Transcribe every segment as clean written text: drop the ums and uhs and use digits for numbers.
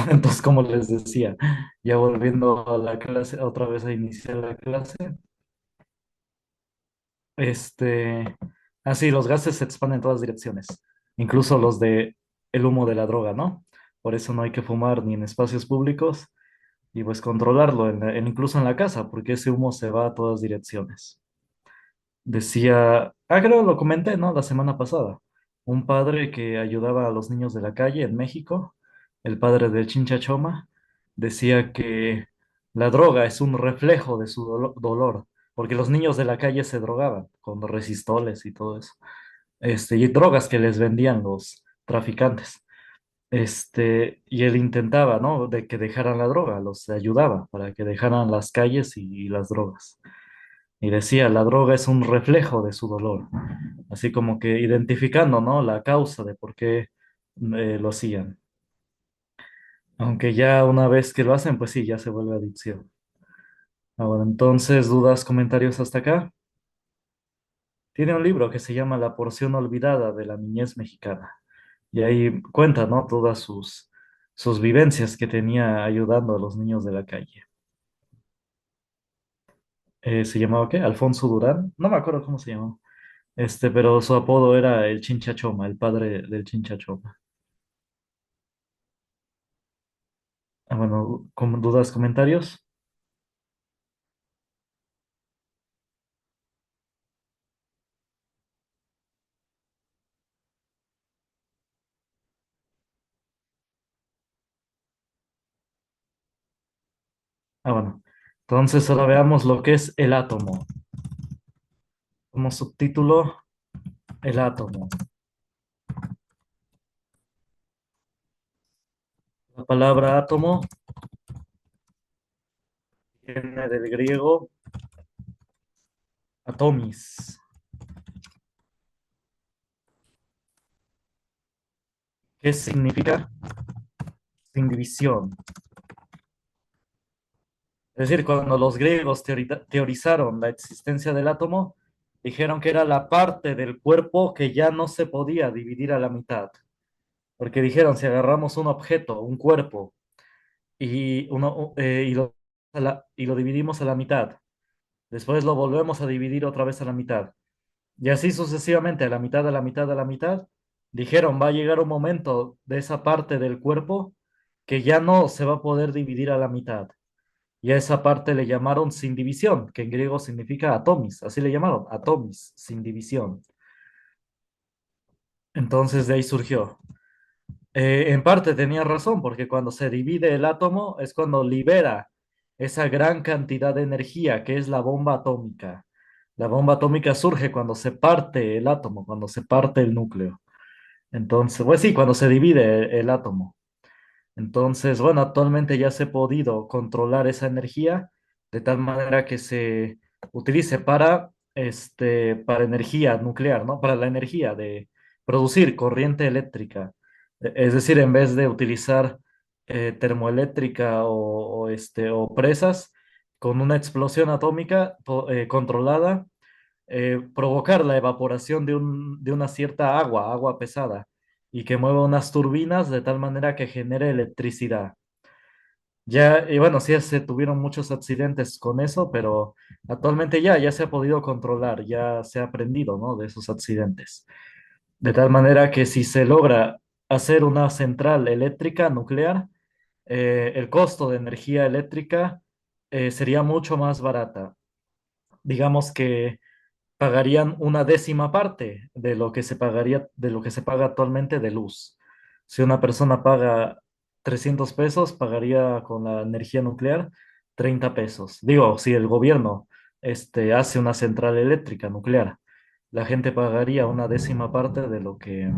Entonces, como les decía, ya volviendo a la clase, otra vez a iniciar la clase, este, así los gases se expanden en todas direcciones, incluso los de el humo de la droga, ¿no? Por eso no hay que fumar ni en espacios públicos y pues controlarlo, incluso en la casa, porque ese humo se va a todas direcciones. Decía, creo lo comenté, ¿no? La semana pasada, un padre que ayudaba a los niños de la calle en México, el padre del Chincha Choma, decía que la droga es un reflejo de su dolor, porque los niños de la calle se drogaban con resistoles y todo eso, y drogas que les vendían los traficantes. Y él intentaba, ¿no? De que dejaran la droga, los ayudaba para que dejaran las calles y las drogas. Y decía, la droga es un reflejo de su dolor, así como que identificando, ¿no? La causa de por qué lo hacían. Aunque ya una vez que lo hacen, pues sí, ya se vuelve adicción. Ahora, entonces, dudas, comentarios hasta acá. Tiene un libro que se llama La porción olvidada de la niñez mexicana. Y ahí cuenta, ¿no? Todas sus vivencias que tenía ayudando a los niños de la calle. ¿Se llamaba qué? Alfonso Durán. No me acuerdo cómo se llamaba. Pero su apodo era el Chinchachoma, el padre del Chinchachoma. Bueno, ¿con dudas, comentarios? Bueno. Entonces ahora veamos lo que es el átomo. Como subtítulo, el átomo. La palabra átomo viene del griego atomis, que significa sin división. Es decir, cuando los griegos teorizaron la existencia del átomo, dijeron que era la parte del cuerpo que ya no se podía dividir a la mitad. Porque dijeron, si agarramos un objeto, un cuerpo, y lo dividimos a la mitad, después lo volvemos a dividir otra vez a la mitad, y así sucesivamente, a la mitad, a la mitad, a la mitad, dijeron, va a llegar un momento de esa parte del cuerpo que ya no se va a poder dividir a la mitad. Y a esa parte le llamaron sin división, que en griego significa atomis, así le llamaron, atomis, sin división. Entonces de ahí surgió. En parte tenía razón, porque cuando se divide el átomo es cuando libera esa gran cantidad de energía que es la bomba atómica. La bomba atómica surge cuando se parte el átomo, cuando se parte el núcleo. Entonces, pues sí, cuando se divide el átomo. Entonces, bueno, actualmente ya se ha podido controlar esa energía de tal manera que se utilice para energía nuclear, ¿no? Para la energía de producir corriente eléctrica. Es decir, en vez de utilizar termoeléctrica o presas, con una explosión atómica controlada, provocar la evaporación de una cierta agua pesada, y que mueva unas turbinas de tal manera que genere electricidad. Ya, y bueno, sí se tuvieron muchos accidentes con eso, pero actualmente ya se ha podido controlar, ya se ha aprendido, ¿no? De esos accidentes. De tal manera que si se logra hacer una central eléctrica nuclear, el costo de energía eléctrica sería mucho más barata. Digamos que pagarían una décima parte de lo que se pagaría, de lo que se paga actualmente de luz. Si una persona paga 300 pesos, pagaría con la energía nuclear 30 pesos. Digo, si el gobierno hace una central eléctrica nuclear, la gente pagaría una décima parte de lo que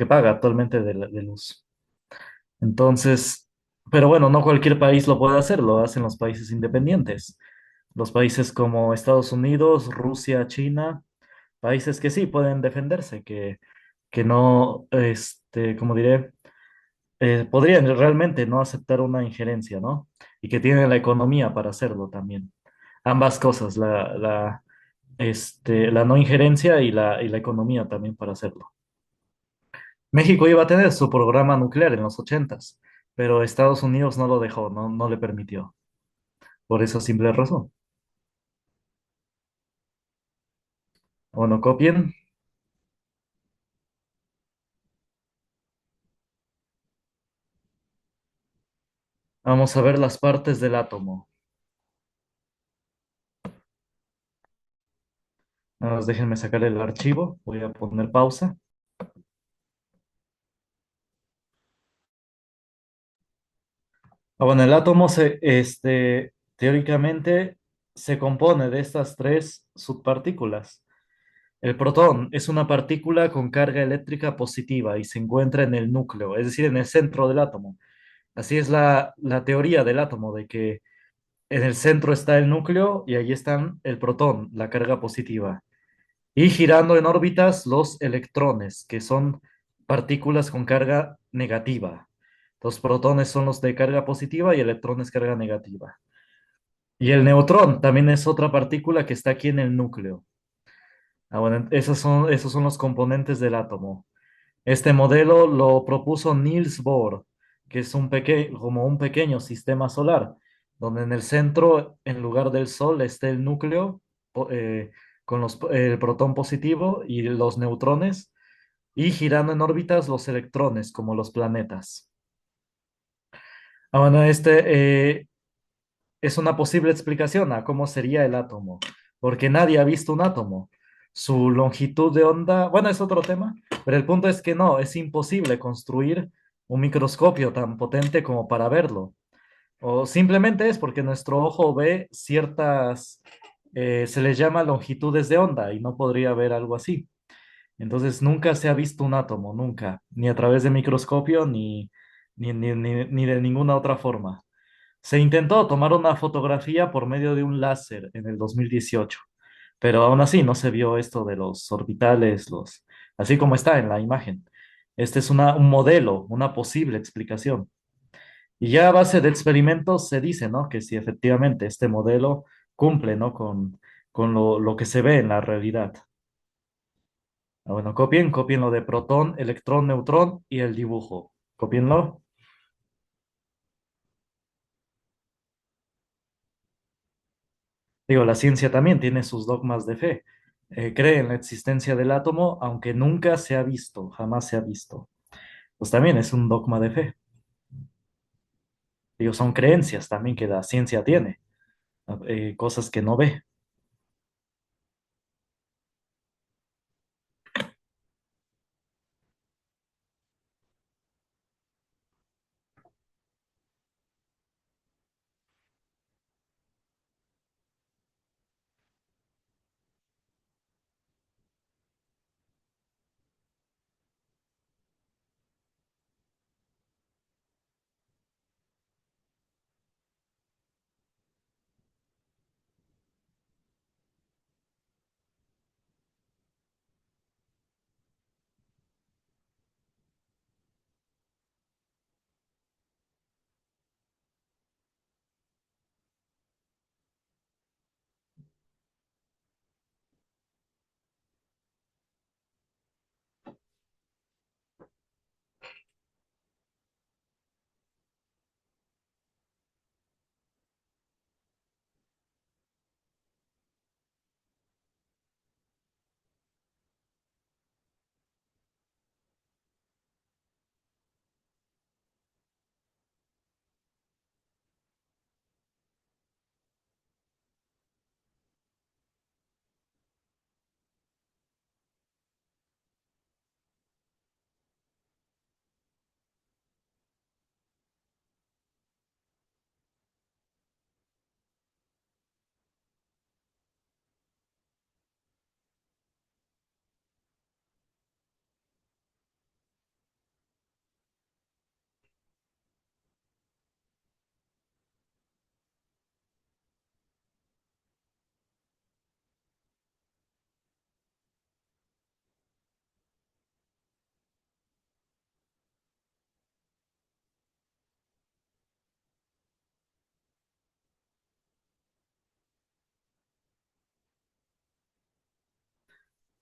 paga actualmente de luz. Entonces, pero bueno, no cualquier país lo puede hacer, lo hacen los países independientes. Los países como Estados Unidos, Rusia, China, países que sí pueden defenderse, que no, como diré, podrían realmente no aceptar una injerencia, ¿no? Y que tienen la economía para hacerlo también. Ambas cosas, la no injerencia y la economía también para hacerlo. México iba a tener su programa nuclear en los ochentas, pero Estados Unidos no lo dejó, no le permitió, por esa simple razón. Bueno, copien, vamos a ver las partes del átomo. Nada más déjenme sacar el archivo, voy a poner pausa. Bueno, el átomo teóricamente se compone de estas tres subpartículas. El protón es una partícula con carga eléctrica positiva y se encuentra en el núcleo, es decir, en el centro del átomo. Así es la teoría del átomo, de que en el centro está el núcleo y ahí están el protón, la carga positiva. Y girando en órbitas los electrones, que son partículas con carga negativa. Los protones son los de carga positiva y electrones carga negativa. Y el neutrón también es otra partícula que está aquí en el núcleo. Bueno, esos son los componentes del átomo. Este modelo lo propuso Niels Bohr, que es como un pequeño sistema solar, donde en el centro, en lugar del Sol, está el núcleo con el protón positivo y los neutrones, y girando en órbitas los electrones, como los planetas. Bueno, es una posible explicación a cómo sería el átomo, porque nadie ha visto un átomo. Su longitud de onda, bueno, es otro tema, pero el punto es que no, es imposible construir un microscopio tan potente como para verlo. O simplemente es porque nuestro ojo ve ciertas, se les llama longitudes de onda y no podría ver algo así. Entonces nunca se ha visto un átomo, nunca, ni a través de microscopio ni de ninguna otra forma. Se intentó tomar una fotografía por medio de un láser en el 2018, pero aún así no se vio esto de los orbitales, así como está en la imagen. Este es un modelo, una posible explicación. Y ya a base de experimentos se dice, ¿no? Que si efectivamente este modelo cumple, ¿no? Con lo que se ve en la realidad. Bueno, copien lo de protón, electrón, neutrón y el dibujo. Copienlo. Digo, la ciencia también tiene sus dogmas de fe. Cree en la existencia del átomo, aunque nunca se ha visto, jamás se ha visto. Pues también es un dogma de fe. Digo, son creencias también que la ciencia tiene, cosas que no ve.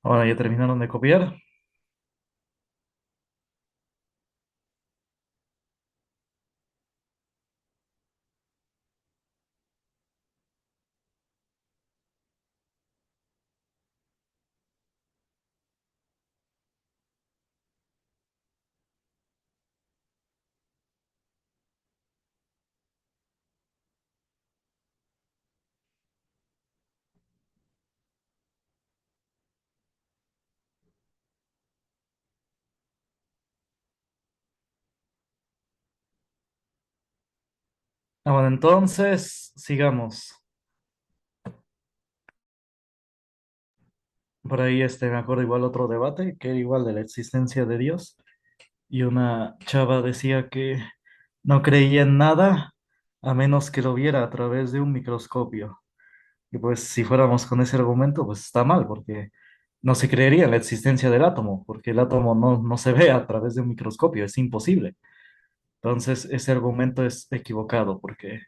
Ahora ya terminaron de copiar. Bueno, entonces, sigamos. Por ahí me acuerdo igual otro debate, que era igual de la existencia de Dios. Y una chava decía que no creía en nada a menos que lo viera a través de un microscopio. Y pues si fuéramos con ese argumento, pues está mal, porque no se creería en la existencia del átomo, porque el átomo no se ve a través de un microscopio, es imposible. Entonces, ese argumento es equivocado, porque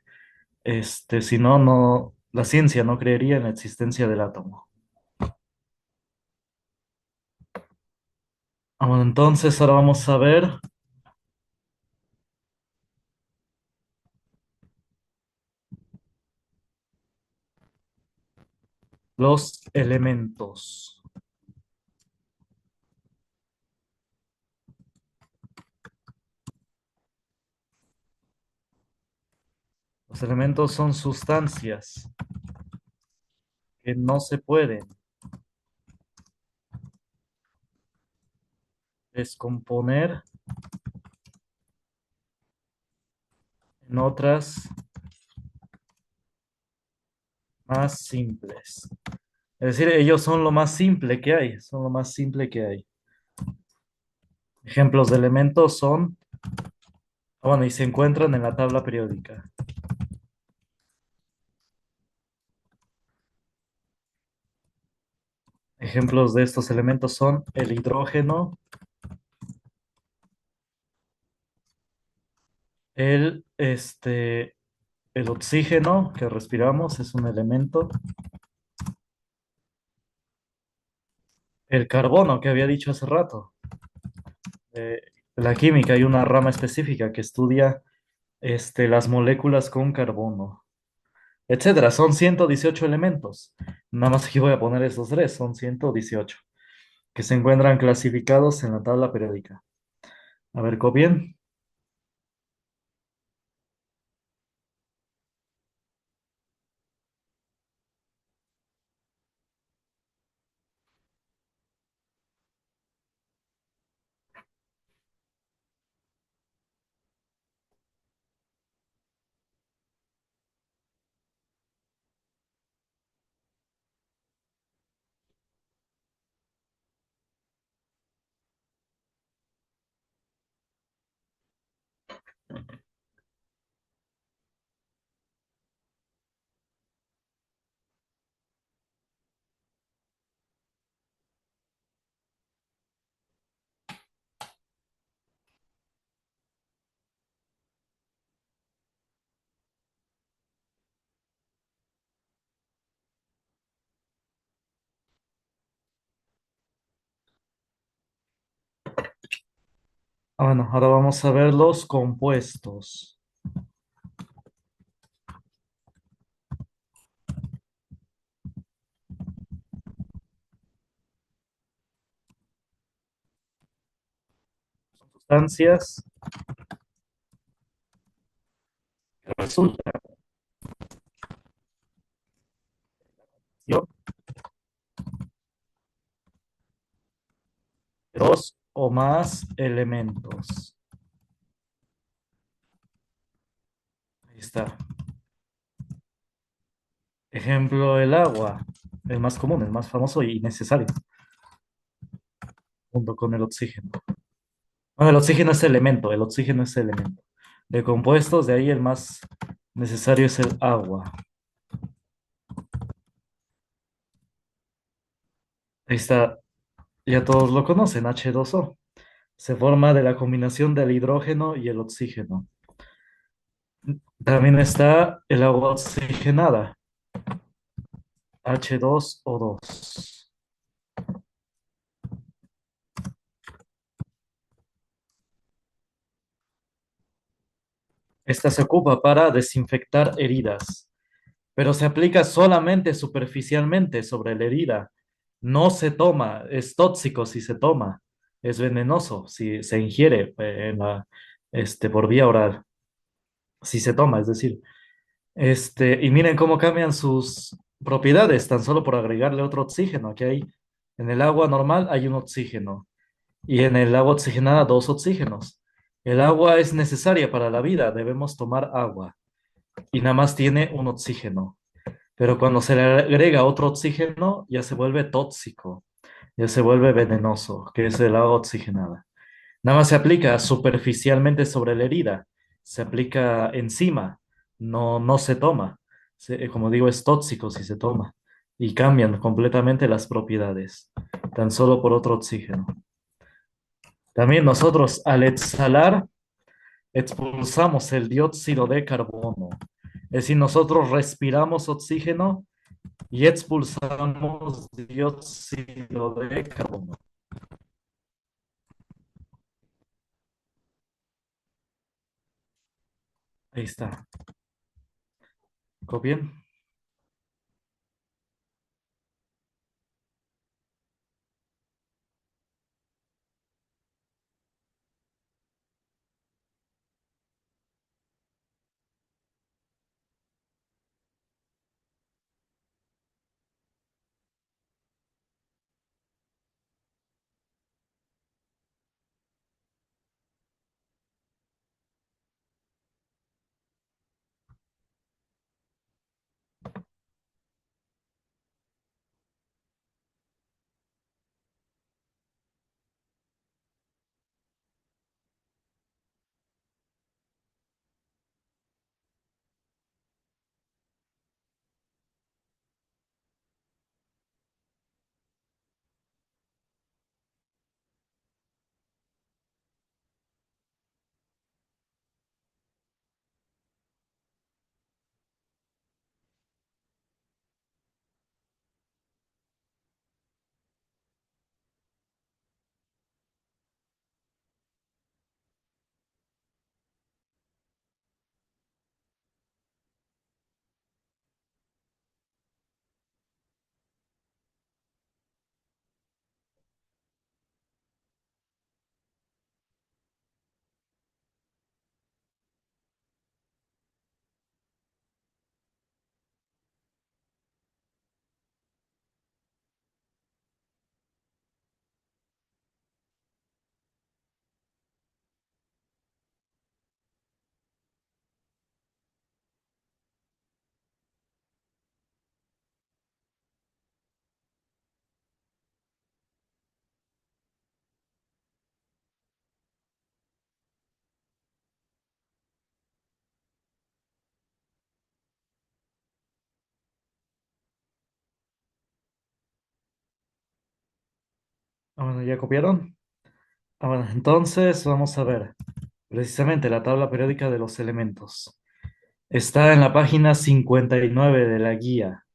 si no, la ciencia no creería en la existencia del átomo. Ah, bueno, entonces ahora vamos a ver los elementos. Los elementos son sustancias que no se pueden descomponer en otras más simples. Es decir, ellos son lo más simple que hay, son lo más simple que hay. Ejemplos de elementos son, bueno, y se encuentran en la tabla periódica. Ejemplos de estos elementos son el hidrógeno, el, este, el oxígeno que respiramos es un elemento, el carbono que había dicho hace rato. Eh, la química hay una rama específica que estudia las moléculas con carbono, etcétera. Son 118 elementos. Nada más aquí voy a poner esos tres, son 118 que se encuentran clasificados en la tabla periódica. A ver, copien. Bueno, ahora vamos a ver los compuestos. Sustancias que resultan de dos o más elementos. Ahí está. Ejemplo, el agua, el más común, el más famoso y necesario, junto con el oxígeno. Bueno, el oxígeno es elemento, el oxígeno es elemento. De compuestos, de ahí el más necesario es el agua. Ahí está, ya todos lo conocen, H2O. Se forma de la combinación del hidrógeno y el oxígeno. También está el agua oxigenada, H2O2. Esta se ocupa para desinfectar heridas, pero se aplica solamente superficialmente sobre la herida. No se toma, es tóxico si se toma, es venenoso si se ingiere por vía oral, si se toma, es decir. Y miren cómo cambian sus propiedades, tan solo por agregarle otro oxígeno. Aquí hay, en el agua normal hay un oxígeno y en el agua oxigenada dos oxígenos. El agua es necesaria para la vida, debemos tomar agua. y nada más tiene un oxígeno. Pero cuando se le agrega otro oxígeno, ya se vuelve tóxico, ya se vuelve venenoso, que es el agua oxigenada. Nada más se aplica superficialmente sobre la herida, se aplica encima, no se toma. Como digo, es tóxico si se toma y cambian completamente las propiedades, tan solo por otro oxígeno. También nosotros al exhalar expulsamos el dióxido de carbono. Es decir, nosotros respiramos oxígeno y expulsamos dióxido de carbono. Ahí está. ¿Copien? Ah, bueno, ¿ya copiaron? Ah, bueno, entonces vamos a ver. Precisamente la tabla periódica de los elementos. Está en la página 59 de la guía.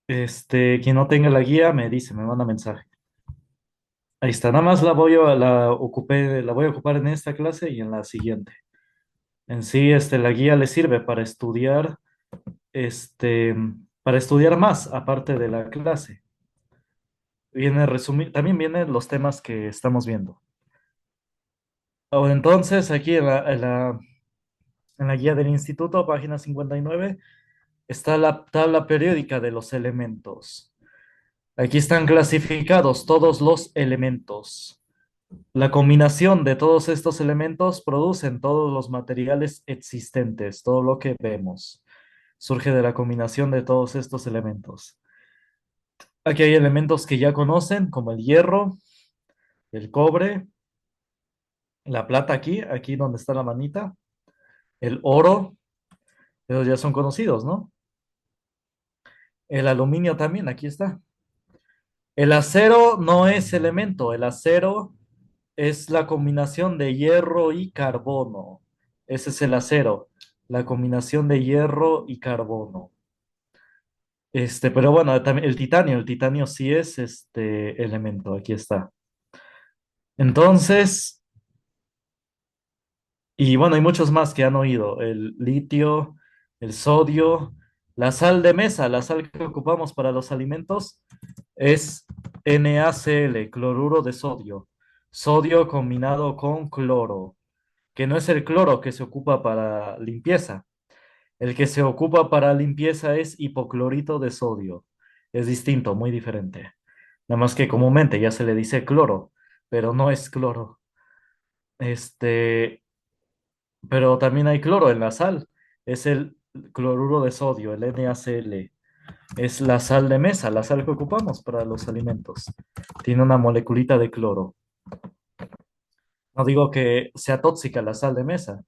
Quien no tenga la guía me dice, me manda mensaje. Ahí está, nada más la voy a ocupar en esta clase y en la siguiente. En sí, la guía le sirve este, para estudiar más, aparte de la clase. Viene resumir, también vienen los temas que estamos viendo. Entonces, aquí en la guía del instituto, página 59, está la tabla periódica de los elementos. Aquí están clasificados todos los elementos. La combinación de todos estos elementos producen todos los materiales existentes, todo lo que vemos. Surge de la combinación de todos estos elementos. Aquí hay elementos que ya conocen, como el hierro, el cobre, la plata aquí donde está la manita, el oro, esos ya son conocidos, ¿no? El aluminio también, aquí está. El acero no es elemento, el acero es la combinación de hierro y carbono. Ese es el acero, la combinación de hierro y carbono. Pero bueno, también el titanio sí es este elemento, aquí está. Entonces, y bueno, hay muchos más que han oído, el litio, el sodio, la sal de mesa, la sal que ocupamos para los alimentos es NaCl, cloruro de sodio, sodio combinado con cloro, que no es el cloro que se ocupa para limpieza. El que se ocupa para limpieza es hipoclorito de sodio. Es distinto, muy diferente. Nada más que comúnmente ya se le dice cloro, pero no es cloro. Este, pero también hay cloro en la sal. Es el cloruro de sodio, el NaCl. Es la sal de mesa, la sal que ocupamos para los alimentos. Tiene una moleculita de cloro. No digo que sea tóxica la sal de mesa,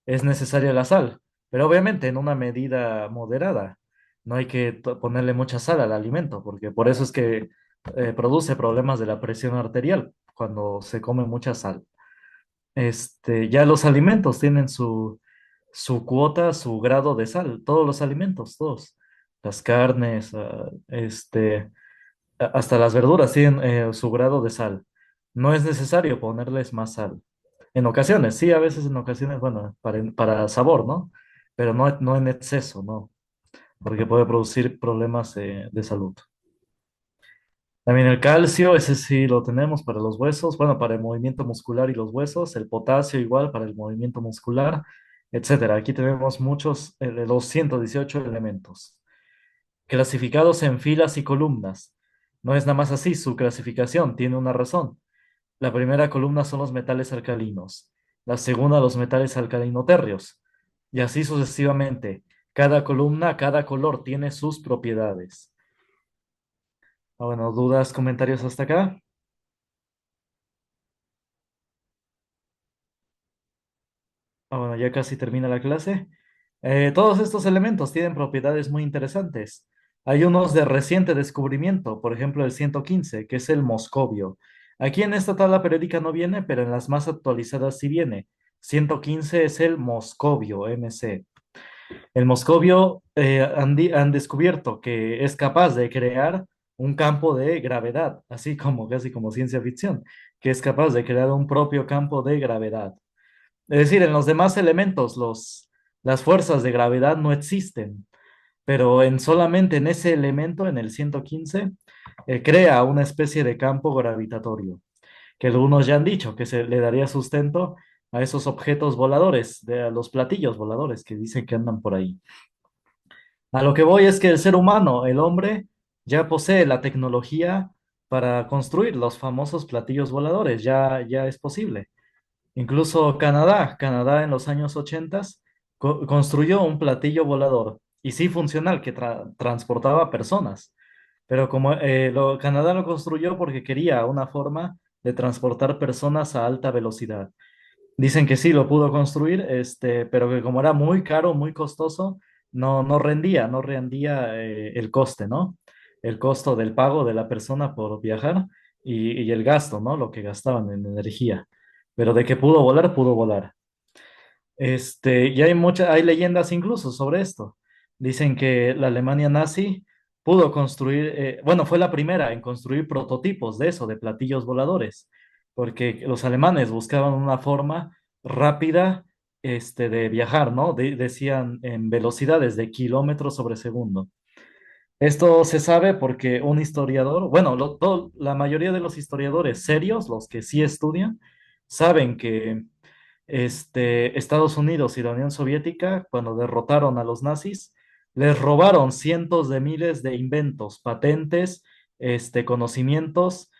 es necesaria la sal, pero obviamente en una medida moderada. No hay que ponerle mucha sal al alimento, porque por eso es que produce problemas de la presión arterial cuando se come mucha sal. Ya los alimentos tienen su cuota, su grado de sal, todos los alimentos, todos. Las carnes, hasta las verduras tienen su grado de sal. No es necesario ponerles más sal. En ocasiones, sí, a veces en ocasiones, bueno, para sabor, ¿no? Pero no, no en exceso, ¿no? Porque puede producir problemas de salud. También el calcio, ese sí lo tenemos para los huesos, bueno, para el movimiento muscular y los huesos, el potasio igual para el movimiento muscular, etcétera. Aquí tenemos muchos de los 118 elementos, clasificados en filas y columnas. No es nada más así, su clasificación tiene una razón. La primera columna son los metales alcalinos, la segunda los metales alcalino-térreos, y así sucesivamente. Cada columna, cada color tiene sus propiedades. Bueno, dudas, comentarios hasta acá. Bueno, ya casi termina la clase. Todos estos elementos tienen propiedades muy interesantes. Hay unos de reciente descubrimiento, por ejemplo el 115, que es el moscovio. Aquí en esta tabla periódica no viene, pero en las más actualizadas sí viene. 115 es el moscovio, MC. El moscovio han descubierto que es capaz de crear un campo de gravedad, así como casi como ciencia ficción, que es capaz de crear un propio campo de gravedad. Es decir, en los demás elementos las fuerzas de gravedad no existen, pero solamente en ese elemento, en el 115, crea una especie de campo gravitatorio, que algunos ya han dicho que se le daría sustento a esos objetos voladores, a los platillos voladores que dicen que andan por ahí. A lo que voy es que el ser humano, el hombre, ya posee la tecnología para construir los famosos platillos voladores, ya es posible. Incluso Canadá en los años 80 construyó un platillo volador y sí funcional que transportaba personas. Pero como Canadá lo construyó porque quería una forma de transportar personas a alta velocidad. Dicen que sí lo pudo construir, pero que como era muy caro, muy costoso, no rendía el coste, ¿no? El costo del pago de la persona por viajar y el gasto, ¿no? Lo que gastaban en energía. Pero de que pudo volar, pudo volar. Y hay leyendas incluso sobre esto. Dicen que la Alemania nazi pudo construir, bueno, fue la primera en construir prototipos de eso, de platillos voladores, porque los alemanes buscaban una forma rápida, de viajar, ¿no? Decían en velocidades de kilómetros sobre segundo. Esto se sabe porque un historiador, bueno, la mayoría de los historiadores serios, los que sí estudian, saben que Estados Unidos y la Unión Soviética, cuando derrotaron a los nazis, les robaron cientos de miles de inventos, patentes, conocimientos,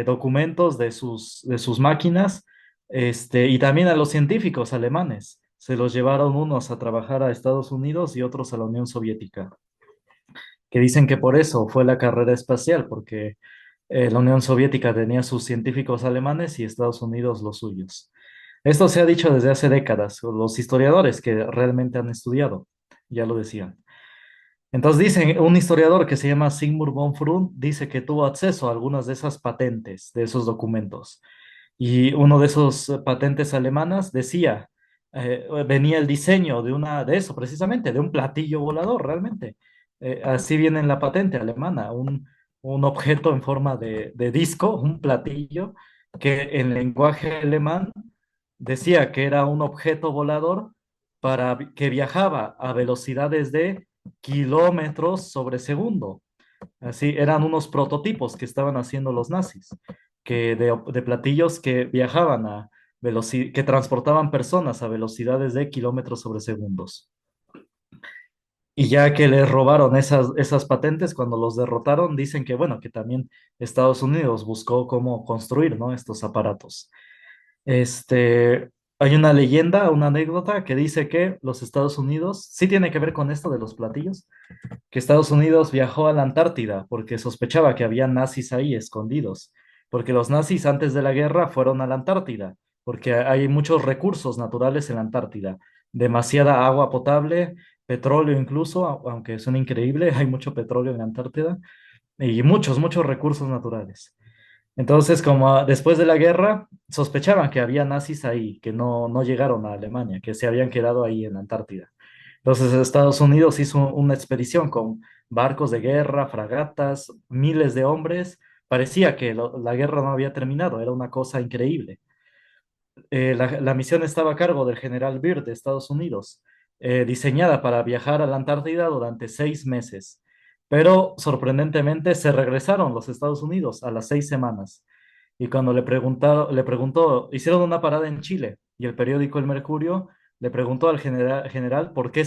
documentos de sus máquinas, y también a los científicos alemanes. Se los llevaron unos a trabajar a Estados Unidos y otros a la Unión Soviética, que dicen que por eso fue la carrera espacial, porque la Unión Soviética tenía sus científicos alemanes y Estados Unidos los suyos. Esto se ha dicho desde hace décadas, los historiadores que realmente han estudiado, ya lo decían. Entonces dicen, un historiador que se llama Sigmund von Freund dice que tuvo acceso a algunas de esas patentes, de esos documentos. Y uno de esos patentes alemanas decía, venía el diseño de eso precisamente, de un platillo volador realmente. Así viene en la patente alemana, un objeto en forma de disco, un platillo, que en lenguaje alemán decía que era un objeto volador que viajaba a velocidades de kilómetros sobre segundo. Así eran unos prototipos que estaban haciendo los nazis, de platillos que viajaban que transportaban personas a velocidades de kilómetros sobre segundos. Y ya que les robaron esas patentes, cuando los derrotaron, dicen que, bueno, que también Estados Unidos buscó cómo construir, ¿no? Estos aparatos. Este, Hay una leyenda, una anécdota que dice que los Estados Unidos, sí tiene que ver con esto de los platillos, que Estados Unidos viajó a la Antártida porque sospechaba que había nazis ahí escondidos, porque los nazis antes de la guerra fueron a la Antártida, porque hay muchos recursos naturales en la Antártida, demasiada agua potable, petróleo incluso, aunque suena increíble, hay mucho petróleo en la Antártida y muchos recursos naturales. Entonces, como después de la guerra, sospechaban que había nazis ahí, que no llegaron a Alemania, que se habían quedado ahí en la Antártida. Entonces, Estados Unidos hizo una expedición con barcos de guerra, fragatas, miles de hombres. Parecía que la guerra no había terminado, era una cosa increíble. La misión estaba a cargo del general Byrd de Estados Unidos, diseñada para viajar a la Antártida durante 6 meses. Pero sorprendentemente se regresaron los Estados Unidos a las 6 semanas. Y cuando le preguntó, hicieron una parada en Chile y el periódico El Mercurio le preguntó al general por qué